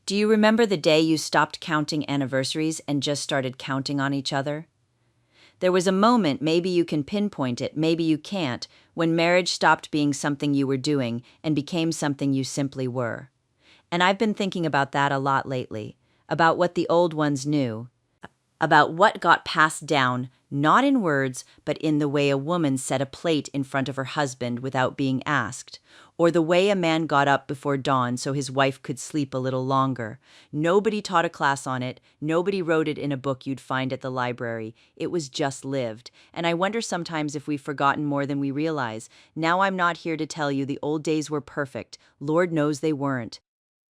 Do you remember the day you stopped counting anniversaries and just started counting on each other? There was a moment, maybe you can pinpoint it, maybe you can't, when marriage stopped being something you were doing and became something you simply were. And I've been thinking about that a lot lately, about what the old ones knew, about what got passed down, not in words, but in the way a woman set a plate in front of her husband without being asked, or the way a man got up before dawn so his wife could sleep a little longer. Nobody taught a class on it, nobody wrote it in a book you'd find at the library. It was just lived. And I wonder sometimes if we've forgotten more than we realize. Now I'm not here to tell you the old days were perfect. Lord knows they weren't.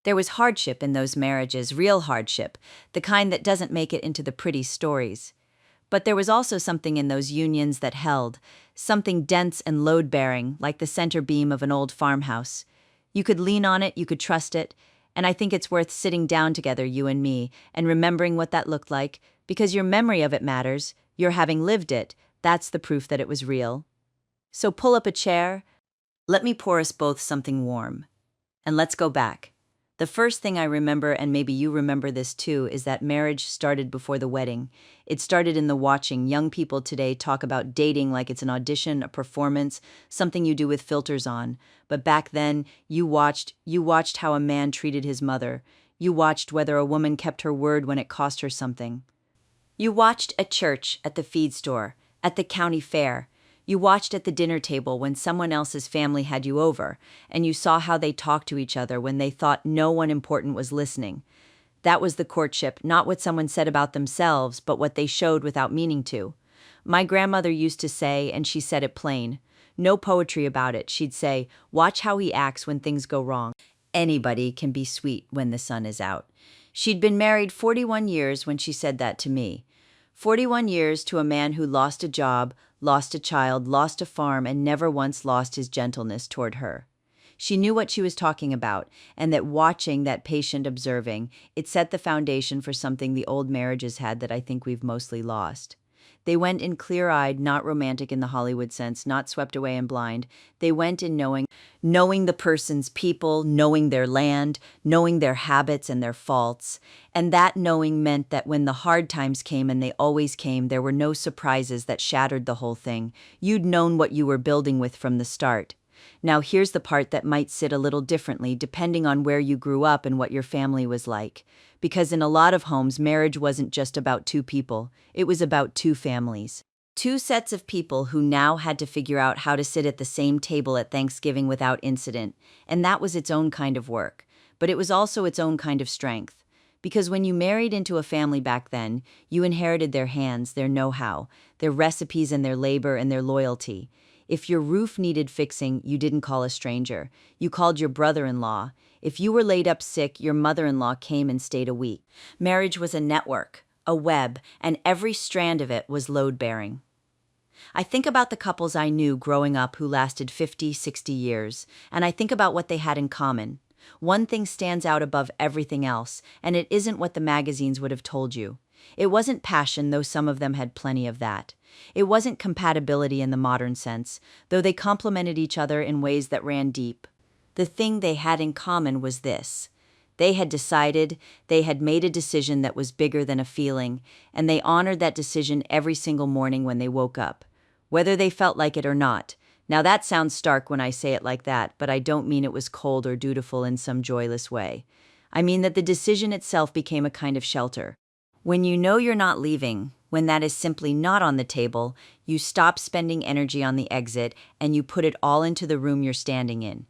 There was hardship in those marriages, real hardship, the kind that doesn't make it into the pretty stories. But there was also something in those unions that held, something dense and load-bearing, like the center beam of an old farmhouse. You could lean on it, you could trust it, and I think it's worth sitting down together, you and me, and remembering what that looked like, because your memory of it matters, your having lived it, that's the proof that it was real. So pull up a chair, let me pour us both something warm, and let's go back. The first thing I remember, and maybe you remember this too, is that marriage started before the wedding. It started in the watching. Young people today talk about dating like it's an audition, a performance, something you do with filters on. But back then, you watched how a man treated his mother. You watched whether a woman kept her word when it cost her something. You watched at church, at the feed store, at the county fair. You watched at the dinner table when someone else's family had you over, and you saw how they talked to each other when they thought no one important was listening. That was the courtship, not what someone said about themselves, but what they showed without meaning to. My grandmother used to say, and she said it plain, no poetry about it, she'd say, watch how he acts when things go wrong. Anybody can be sweet when the sun is out. She'd been married 41 years when she said that to me. 41 years to a man who lost a job, lost a child, lost a farm, and never once lost his gentleness toward her. She knew what she was talking about, and that watching, that patient observing, it set the foundation for something the old marriages had that I think we've mostly lost. They went in clear-eyed, not romantic in the Hollywood sense, not swept away and blind. They went in knowing the person's people, knowing their land, knowing their habits and their faults. And that knowing meant that when the hard times came, and they always came, there were no surprises that shattered the whole thing. You'd known what you were building with from the start. Now here's the part that might sit a little differently depending on where you grew up and what your family was like. Because in a lot of homes, marriage wasn't just about two people, it was about two families. Two sets of people who now had to figure out how to sit at the same table at Thanksgiving without incident, and that was its own kind of work. But it was also its own kind of strength. Because when you married into a family back then, you inherited their hands, their know-how, their recipes and their labor and their loyalty. If your roof needed fixing, you didn't call a stranger. You called your brother-in-law. If you were laid up sick, your mother-in-law came and stayed a week. Marriage was a network, a web, and every strand of it was load-bearing. I think about the couples I knew growing up who lasted 50, 60 years, and I think about what they had in common. One thing stands out above everything else, and it isn't what the magazines would have told you. It wasn't passion, though some of them had plenty of that. It wasn't compatibility in the modern sense, though they complemented each other in ways that ran deep. The thing they had in common was this. They had decided, they had made a decision that was bigger than a feeling, and they honored that decision every single morning when they woke up, whether they felt like it or not. Now that sounds stark when I say it like that, but I don't mean it was cold or dutiful in some joyless way. I mean that the decision itself became a kind of shelter. When you know you're not leaving, when that is simply not on the table, you stop spending energy on the exit and you put it all into the room you're standing in.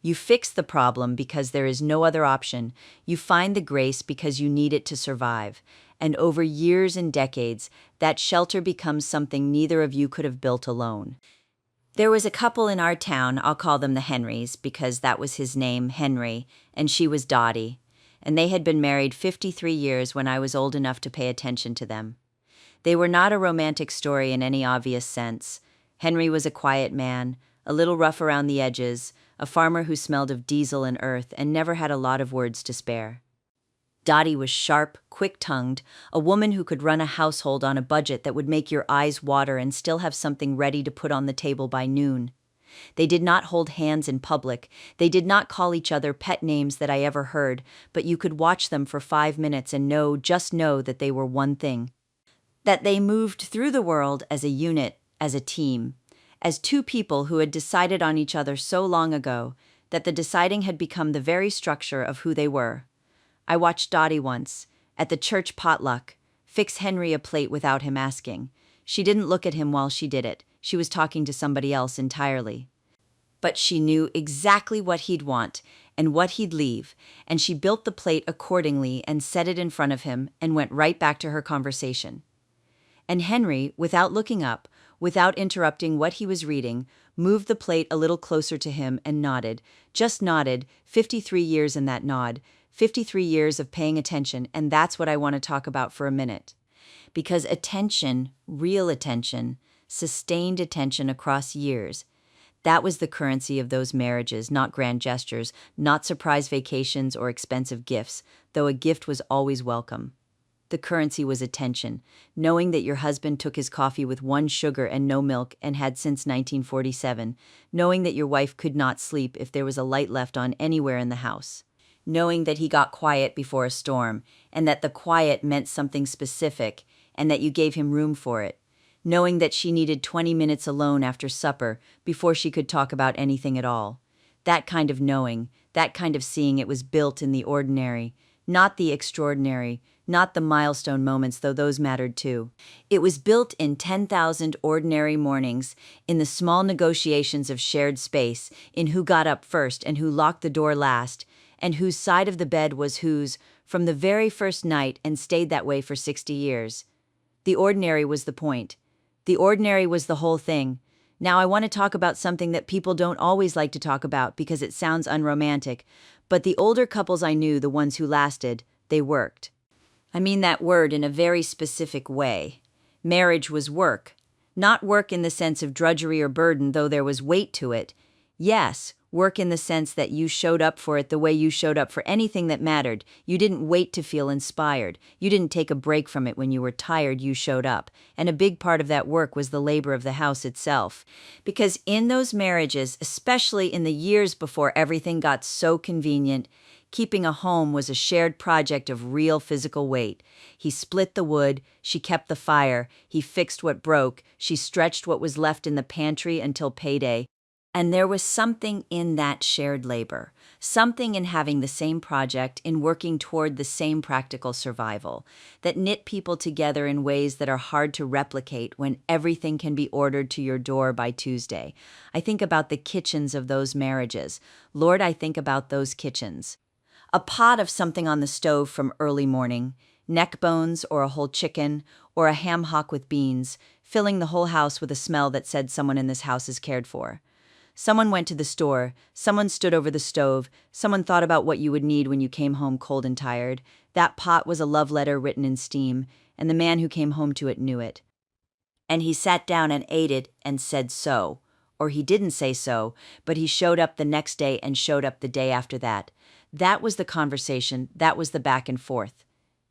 You fix the problem because there is no other option. You find the grace because you need it to survive. And over years and decades, that shelter becomes something neither of you could have built alone. There was a couple in our town, I'll call them the Henrys, because that was his name, Henry, and she was Dottie. And they had been married 53 years when I was old enough to pay attention to them. They were not a romantic story in any obvious sense. Henry was a quiet man, a little rough around the edges, a farmer who smelled of diesel and earth and never had a lot of words to spare. Dottie was sharp, quick-tongued, a woman who could run a household on a budget that would make your eyes water and still have something ready to put on the table by noon. They did not hold hands in public. They did not call each other pet names that I ever heard, but you could watch them for 5 minutes and just know that they were one thing. That they moved through the world as a unit, as a team, as two people who had decided on each other so long ago that the deciding had become the very structure of who they were. I watched Dottie once, at the church potluck, fix Henry a plate without him asking. She didn't look at him while she did it. She was talking to somebody else entirely. But she knew exactly what he'd want and what he'd leave, and she built the plate accordingly and set it in front of him and went right back to her conversation. And Henry, without looking up, without interrupting what he was reading, moved the plate a little closer to him and nodded, just nodded, 53 years in that nod, 53 years of paying attention, and that's what I want to talk about for a minute. Because attention, real attention, sustained attention across years, that was the currency of those marriages, not grand gestures, not surprise vacations or expensive gifts, though a gift was always welcome. The currency was attention, knowing that your husband took his coffee with 1 sugar and no milk and had since 1947, knowing that your wife could not sleep if there was a light left on anywhere in the house, knowing that he got quiet before a storm and that the quiet meant something specific and that you gave him room for it, knowing that she needed 20 minutes alone after supper before she could talk about anything at all. That kind of knowing, that kind of seeing, it was built in the ordinary, not the extraordinary, not the milestone moments, though those mattered too. It was built in 10,000 ordinary mornings, in the small negotiations of shared space, in who got up first and who locked the door last, and whose side of the bed was whose, from the very first night, and stayed that way for 60 years. The ordinary was the point. The ordinary was the whole thing. Now I want to talk about something that people don't always like to talk about because it sounds unromantic, but the older couples I knew, the ones who lasted, they worked. I mean that word in a very specific way. Marriage was work. Not work in the sense of drudgery or burden, though there was weight to it. Yes, work in the sense that you showed up for it the way you showed up for anything that mattered. You didn't wait to feel inspired. You didn't take a break from it when you were tired. You showed up. And a big part of that work was the labor of the house itself. Because in those marriages, especially in the years before everything got so convenient, keeping a home was a shared project of real physical weight. He split the wood, she kept the fire, he fixed what broke, she stretched what was left in the pantry until payday. And there was something in that shared labor, something in having the same project, in working toward the same practical survival, that knit people together in ways that are hard to replicate when everything can be ordered to your door by Tuesday. I think about the kitchens of those marriages. Lord, I think about those kitchens. A pot of something on the stove from early morning, neck bones or a whole chicken or a ham hock with beans, filling the whole house with a smell that said someone in this house is cared for. Someone went to the store, someone stood over the stove, someone thought about what you would need when you came home cold and tired. That pot was a love letter written in steam, and the man who came home to it knew it. And he sat down and ate it and said so. Or he didn't say so, but he showed up the next day and showed up the day after that. That was the conversation, that was the back and forth.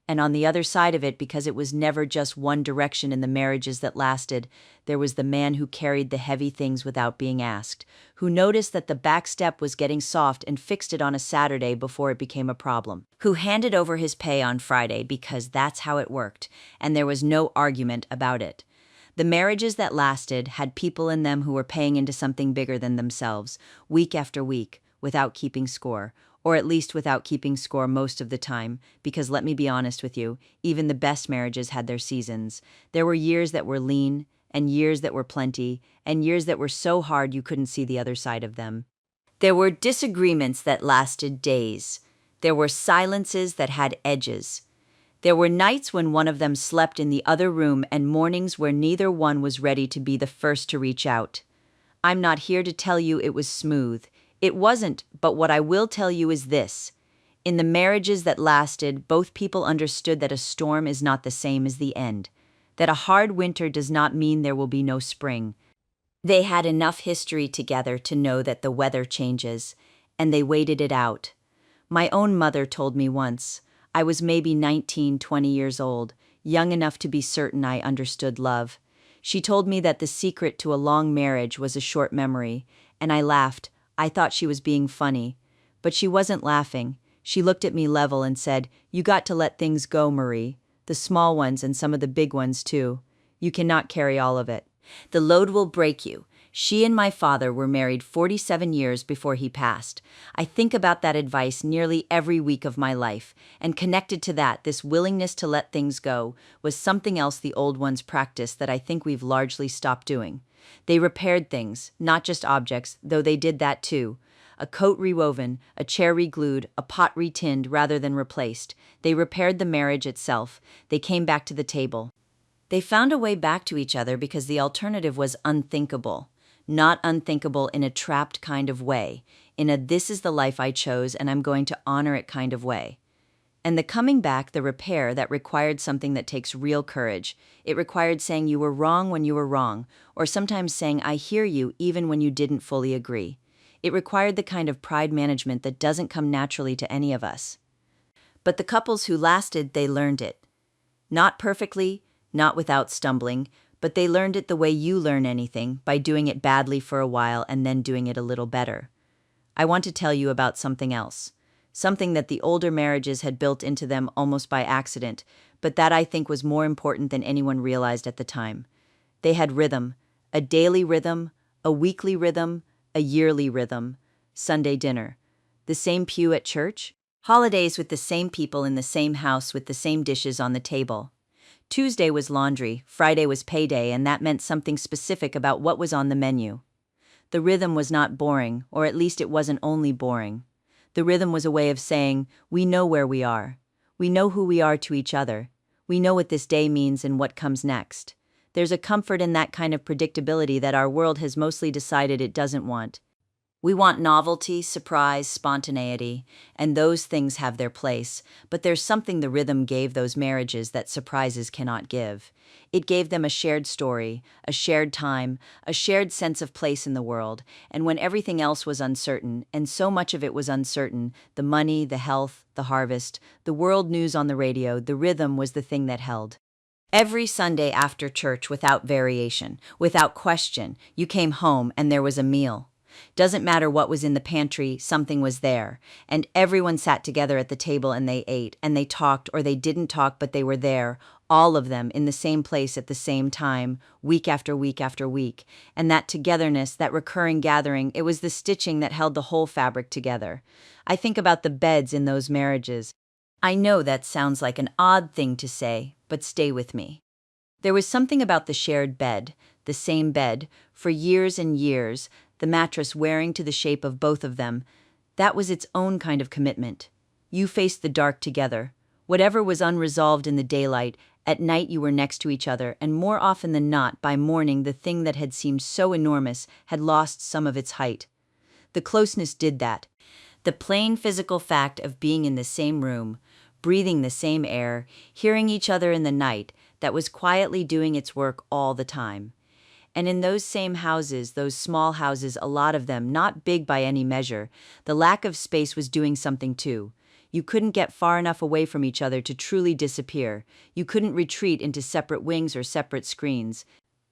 And on the other side of it, because it was never just one direction in the marriages that lasted, there was the man who carried the heavy things without being asked, who noticed that the back step was getting soft and fixed it on a Saturday before it became a problem, who handed over his pay on Friday because that's how it worked, and there was no argument about it. The marriages that lasted had people in them who were paying into something bigger than themselves, week after week, without keeping score, or at least without keeping score most of the time, because let me be honest with you, even the best marriages had their seasons. There were years that were lean, and years that were plenty, and years that were so hard you couldn't see the other side of them. There were disagreements that lasted days. There were silences that had edges. There were nights when one of them slept in the other room and mornings where neither one was ready to be the first to reach out. I'm not here to tell you it was smooth. It wasn't, but what I will tell you is this. In the marriages that lasted, both people understood that a storm is not the same as the end, that a hard winter does not mean there will be no spring. They had enough history together to know that the weather changes, and they waited it out. My own mother told me once, I was maybe 19, 20 years old, young enough to be certain I understood love. She told me that the secret to a long marriage was a short memory, And I laughed. I thought she was being funny. But she wasn't laughing. She looked at me level and said, "You got to let things go, Marie. The small ones and some of the big ones too. You cannot carry all of it. The load will break you." She and my father were married 47 years before he passed. I think about that advice nearly every week of my life, and connected to that, this willingness to let things go was something else the old ones practiced that I think we've largely stopped doing. They repaired things, not just objects, though they did that too. A coat rewoven, a chair reglued, a pot retinned rather than replaced. They repaired the marriage itself. They came back to the table. They found a way back to each other because the alternative was unthinkable. Not unthinkable in a trapped kind of way, in a "this is the life I chose and I'm going to honor it" kind of way. And the coming back, the repair, that required something that takes real courage. It required saying you were wrong when you were wrong, or sometimes saying "I hear you" even when you didn't fully agree. It required the kind of pride management that doesn't come naturally to any of us. But the couples who lasted, they learned it. Not perfectly, not without stumbling, but they learned it the way you learn anything, by doing it badly for a while and then doing it a little better. I want to tell you about something else. Something that the older marriages had built into them almost by accident, but that I think was more important than anyone realized at the time. They had rhythm, a daily rhythm, a weekly rhythm, a yearly rhythm. Sunday dinner. The same pew at church. Holidays with the same people in the same house with the same dishes on the table. Tuesday was laundry, Friday was payday, and that meant something specific about what was on the menu. The rhythm was not boring, or at least it wasn't only boring. The rhythm was a way of saying, we know where we are. We know who we are to each other. We know what this day means and what comes next. There's a comfort in that kind of predictability that our world has mostly decided it doesn't want. We want novelty, surprise, spontaneity, and those things have their place, but there's something the rhythm gave those marriages that surprises cannot give. It gave them a shared story, a shared time, a shared sense of place in the world, and when everything else was uncertain, and so much of it was uncertain, the money, the health, the harvest, the world news on the radio, the rhythm was the thing that held. Every Sunday after church, without variation, without question, you came home and there was a meal. Doesn't matter what was in the pantry, something was there, and everyone sat together at the table and they ate, and they talked or they didn't talk, but they were there, all of them in the same place at the same time, week after week after week, and that togetherness, that recurring gathering, it was the stitching that held the whole fabric together. I think about the beds in those marriages. I know that sounds like an odd thing to say, but stay with me. There was something about the shared bed, the same bed, for years and years, the mattress wearing to the shape of both of them. That was its own kind of commitment. You faced the dark together. Whatever was unresolved in the daylight, at night you were next to each other, and more often than not, by morning, the thing that had seemed so enormous had lost some of its height. The closeness did that. The plain physical fact of being in the same room, breathing the same air, hearing each other in the night, that was quietly doing its work all the time. And in those same houses, those small houses, a lot of them, not big by any measure, the lack of space was doing something too. You couldn't get far enough away from each other to truly disappear. You couldn't retreat into separate wings or separate screens.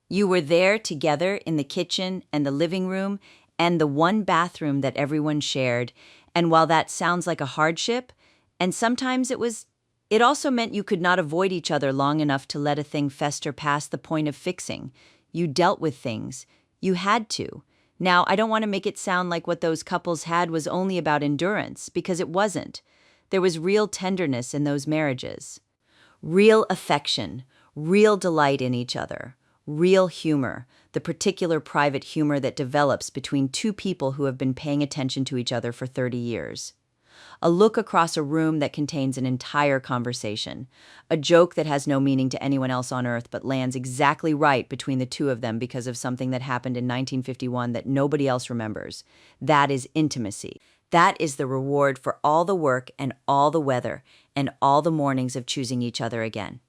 You were there together in the kitchen and the living room and the one bathroom that everyone shared. And while that sounds like a hardship, and sometimes it also meant you could not avoid each other long enough to let a thing fester past the point of fixing. You dealt with things. You had to. Now, I don't want to make it sound like what those couples had was only about endurance, because it wasn't. There was real tenderness in those marriages. Real affection, real delight in each other, real humor, the particular private humor that develops between two people who have been paying attention to each other for 30 years. A look across a room that contains an entire conversation. A joke that has no meaning to anyone else on earth but lands exactly right between the two of them because of something that happened in 1951 that nobody else remembers. That is intimacy. That is the reward for all the work and all the weather and all the mornings of choosing each other again.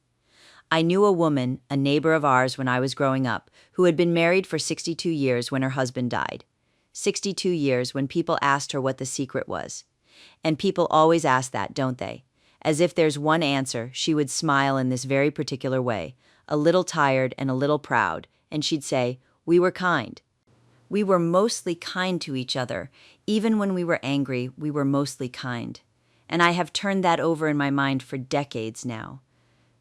I knew a woman, a neighbor of ours when I was growing up, who had been married for 62 years when her husband died. 62 years when people asked her what the secret was. And people always ask that, don't they? As if there's one answer, she would smile in this very particular way, a little tired and a little proud, and she'd say, "We were kind." We were mostly kind to each other. Even when we were angry, we were mostly kind. And I have turned that over in my mind for decades now.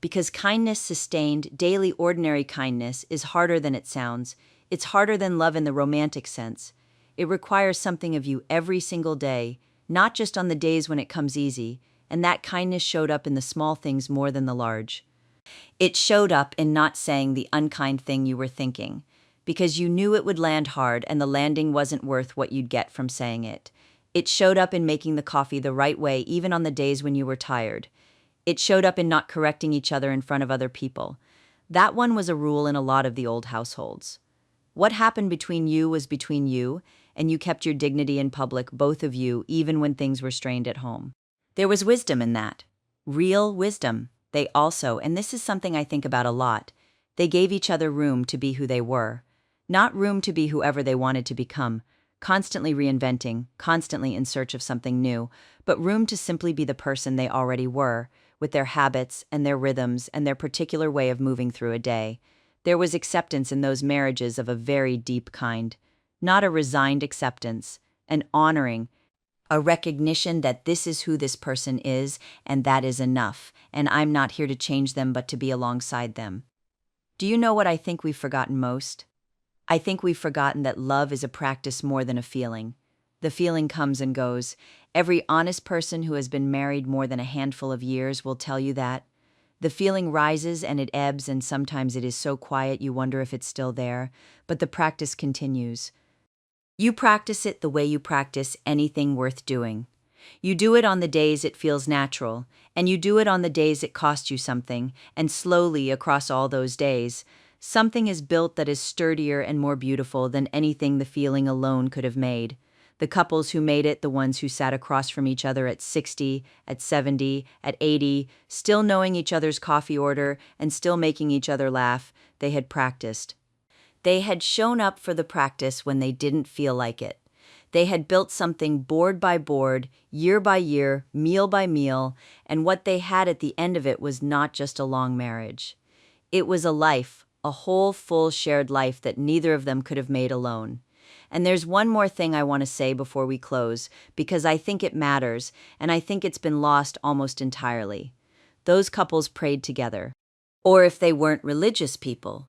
Because kindness sustained, daily ordinary kindness is harder than it sounds. It's harder than love in the romantic sense. It requires something of you every single day, not just on the days when it comes easy, and that kindness showed up in the small things more than the large. It showed up in not saying the unkind thing you were thinking, because you knew it would land hard and the landing wasn't worth what you'd get from saying it. It showed up in making the coffee the right way even on the days when you were tired. It showed up in not correcting each other in front of other people. That one was a rule in a lot of the old households. What happened between you was between you, and you kept your dignity in public, both of you, even when things were strained at home. There was wisdom in that. Real wisdom. They also, and this is something I think about a lot, they gave each other room to be who they were. Not room to be whoever they wanted to become, constantly reinventing, constantly in search of something new, but room to simply be the person they already were, with their habits and their rhythms and their particular way of moving through a day. There was acceptance in those marriages of a very deep kind. Not a resigned acceptance, an honoring, a recognition that this is who this person is and that is enough, and I'm not here to change them but to be alongside them. Do you know what I think we've forgotten most? I think we've forgotten that love is a practice more than a feeling. The feeling comes and goes. Every honest person who has been married more than a handful of years will tell you that. The feeling rises and it ebbs, and sometimes it is so quiet you wonder if it's still there, but the practice continues. You practice it the way you practice anything worth doing. You do it on the days it feels natural, and you do it on the days it costs you something, and slowly across all those days, something is built that is sturdier and more beautiful than anything the feeling alone could have made. The couples who made it, the ones who sat across from each other at 60, at 70, at 80, still knowing each other's coffee order and still making each other laugh, they had practiced. They had shown up for the practice when they didn't feel like it. They had built something board by board, year by year, meal by meal, and what they had at the end of it was not just a long marriage. It was a life, a whole, full, shared life that neither of them could have made alone. And there's one more thing I want to say before we close, because I think it matters, and I think it's been lost almost entirely. Those couples prayed together. Or if they weren't religious people,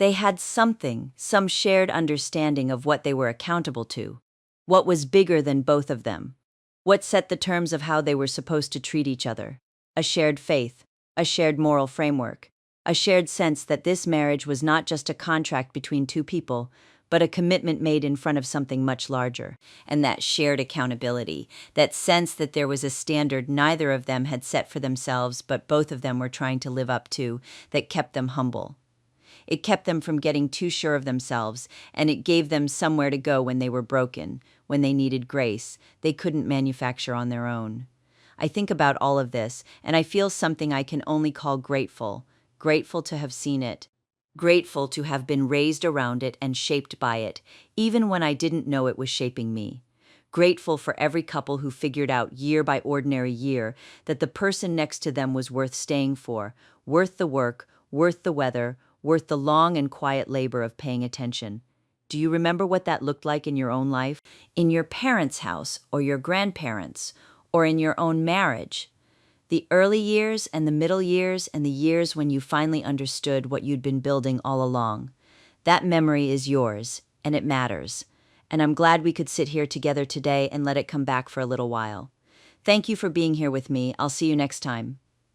they had something, some shared understanding of what they were accountable to, what was bigger than both of them, what set the terms of how they were supposed to treat each other, a shared faith, a shared moral framework, a shared sense that this marriage was not just a contract between two people, but a commitment made in front of something much larger. And that shared accountability, that sense that there was a standard neither of them had set for themselves, but both of them were trying to live up to, that kept them humble. It kept them from getting too sure of themselves, and it gave them somewhere to go when they were broken, when they needed grace they couldn't manufacture on their own. I think about all of this, and I feel something I can only call grateful, grateful to have seen it, grateful to have been raised around it and shaped by it, even when I didn't know it was shaping me. Grateful for every couple who figured out year by ordinary year that the person next to them was worth staying for, worth the work, worth the weather, worth the long and quiet labor of paying attention. Do you remember what that looked like in your own life? In your parents' house, or your grandparents', or in your own marriage? The early years and the middle years and the years when you finally understood what you'd been building all along. That memory is yours, and it matters. And I'm glad we could sit here together today and let it come back for a little while. Thank you for being here with me. I'll see you next time.